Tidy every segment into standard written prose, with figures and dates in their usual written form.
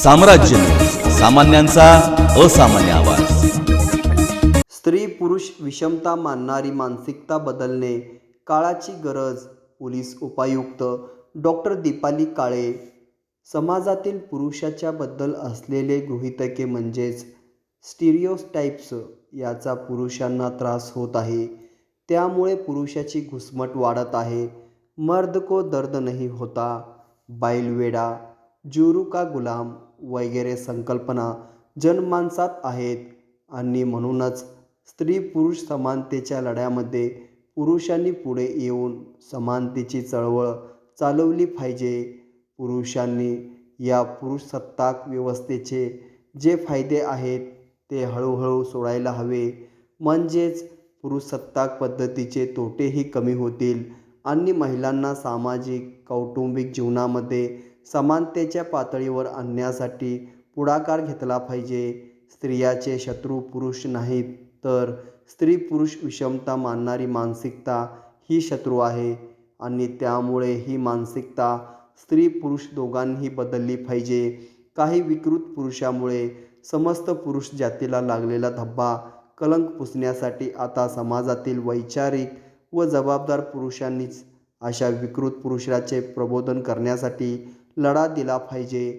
साम्राज्य, सामान्यांचा असामान्य आवाज। स्त्री पुरुष विषमता मानणारी मानसिकता बदलणे काळाची गरज। पोलीस उपायुक्त डॉक्टर दीपाली काळे। समाजातील पुरुषाच्या बद्दल असलेले गृहीतके म्हणजेच स्टिरियोटाइप्स याचा पुरुषांना त्रास होत आहे। त्यामुळे पुरुषाची घुसमट वाढत आहे। मर्द को दर्द नहीं होता, बैलवेडा, जुरू का गुलाम वगैरे संकल्पना जनमानसात आहेत आणि म्हणूनच स्त्री पुरुष समानतेच्या लढ्यामध्ये पुरुषांनी पुढे येऊन समानतेची चळवळ चालवली पाहिजे। पुरुषांनी या पुरुषसत्ताक व्यवस्थेचे जे फायदे आहेत ते हळूहळू सोडायला हवे, म्हणजेच पुरुषसत्ताक पद्धतीचे तोटेही कमी होतील आणि महिलांना सामाजिक कौटुंबिक जीवनामध्ये समानतेच्या पातळीवर आणण्यासाठी पुढाकार घेतला पाहिजे। स्त्रियाचे शत्रू पुरुष नाहीत, तर स्त्री पुरुष विषमता मानणारी मानसिकता ही शत्रू आहे आणि त्यामुळे ही मानसिकता स्त्री पुरुष दोघांनीही बदलली पाहिजे। काही विकृत पुरुषामुळे समस्त पुरुष जातीला लागलेला धब्बा कलंक पुसण्यासाठी आता समाजातील वैचारिक व जबाबदार पुरुषांनीच अशा विकृत पुरुषाचे प्रबोधन करण्यासाठी लढा दिला पाहिजे,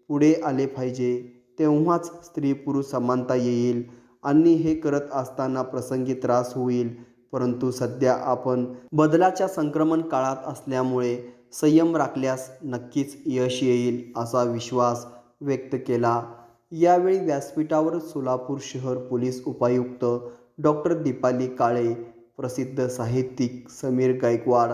पुढे आले पाहिजे। तेव्हाच स्त्री पुरुष समानता येईल आणि हे करत असताना प्रसंगी त्रास होईल, परंतु सध्या आपण बदलाच्या संक्रमण काळात असल्यामुळे संयम राखल्यास नक्कीच यश येईल असा विश्वास व्यक्त केला। यावेळी व्यासपीठावर सोलापूर शहर पोलीस उपायुक्त डॉक्टर दीपाली काळे, प्रसिद्ध साहित्यिक समीर गायकवाड,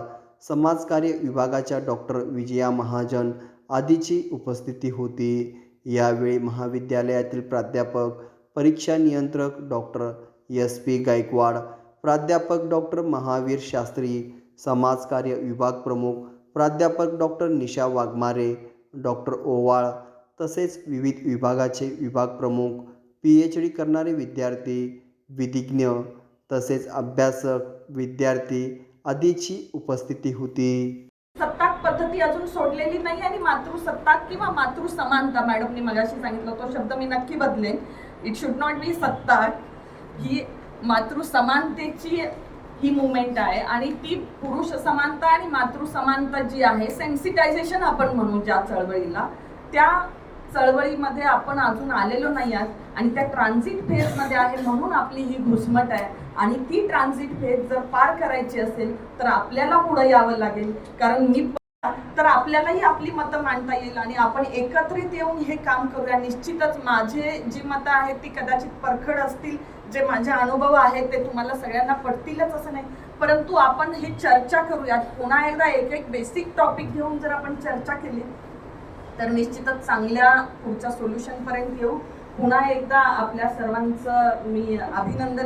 समाजकार्य विभागाच्या डॉक्टर विजया महाजन आदींची उपस्थिती होती। यावेळी महाविद्यालयातील प्राध्यापक, परीक्षा नियंत्रक डॉक्टर SP गायकवाड, प्राध्यापक डॉक्टर महावीर शास्त्री, समाजकार्य विभाग प्रमुख प्राध्यापक डॉक्टर निशा वाघमारे, डॉक्टर ओवाळ तसेच विविध विभागाचे विभाग प्रमुख, PhD करणारे विद्यार्थी, विधिज्ञ तसेच अभ्यासक, विद्यार्थी आदींची उपस्थिती होती। सत्ताक पद्धती अजून सोडलेली नाही आणि मातृसत्ताक किंवा मातृसमानता, मॅडमनी मगाशी सांगितलं तो शब्द मी नक्की बदलेन। It should not be Sattar, he मातृसमानतेची he movement आहे आणि ती पुरुष समानता आणि मातृसमानता जी आहे, सेन्सिटायझेशन आपण म्हणू ज्या चळवळीला, त्या चळवळीमध्ये आपण अजून आलेलो नाही आहात आणि त्या ट्रान्झिट फेजमध्ये आहे, म्हणून आपली ही घुसमट आहे। आणि ती ट्रान्झिट फेज जर पार करायची असेल तर आपल्याला पुढे यावं लागेल, कारण मी तर आपल्यालाही आपली मतं मांडता येईल आणि आपण एकत्रित येऊन हे काम करूया। निश्चितच माझे जी मतं आहेत ती कदाचित परखड असतील, जे माझे अनुभव आहेत ते तुम्हाला सगळ्यांना पडतीलच असं नाही, परंतु आपण हे चर्चा करूयात। पुन्हा एकदा एक एक बेसिक टॉपिक घेऊन जर आपण चर्चा केली तर निश्चितच चांगल्या पुढच्या सोल्युशनपर्यंत येऊ। पुन्हा एकदा आपल्या सर्वांचं मी अभिनंदन